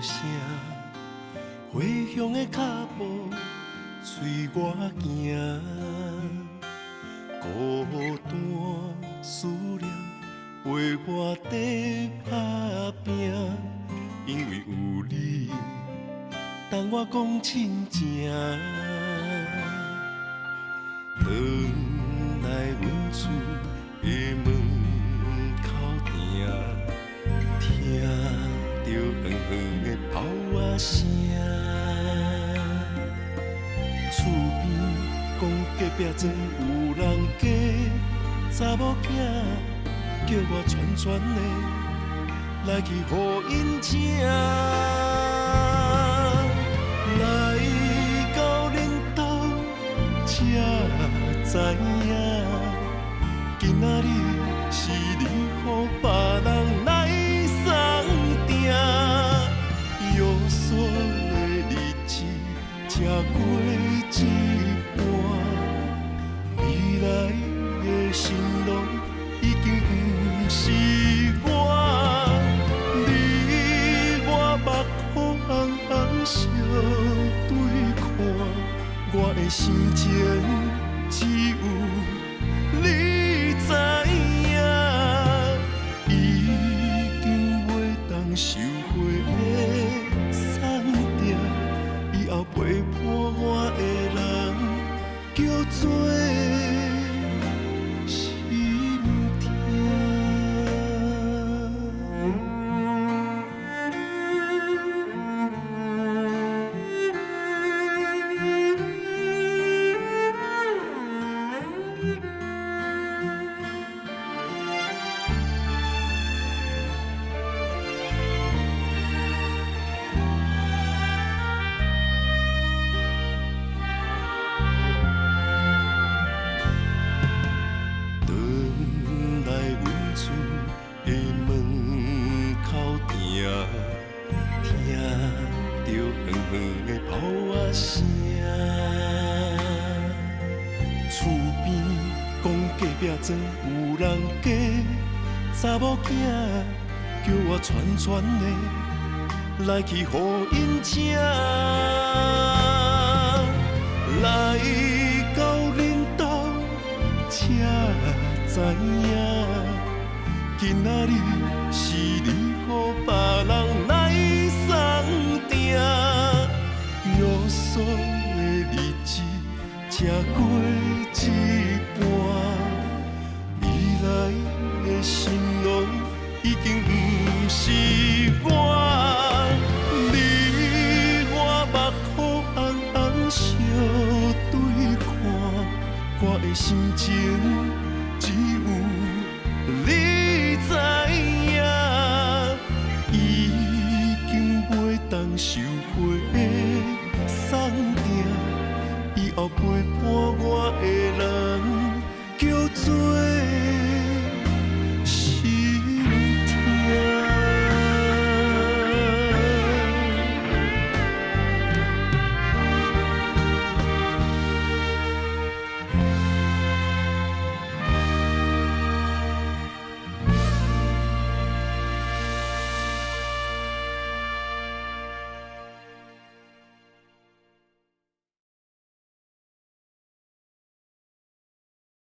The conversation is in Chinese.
声，回乡的脚步随我行，孤单思念陪我在打拼，因为有你，等我讲亲情。转来阮厝的门口埕，听着远远的炮仔声。厝边讲隔壁庄有人家，查某囝叫我串串的来去互因请。来到恁兜才知影，今仔日是你予别人来送定，约束的日子才过一半，未来的新郎已经不是我，你我目眶红红相对看，我的心情只有你知影，已经袂当收回的送定，以后陪伴我的人叫做心痛。庄有人家，查某囝叫我串串的来去互因请。来到恁兜才知影，今仔日是你予别人来送定，约束的日子才过一半。未来的新郎已经不是我，你我目眶红红相对看，我的心情只有你知影，已经袂当收回。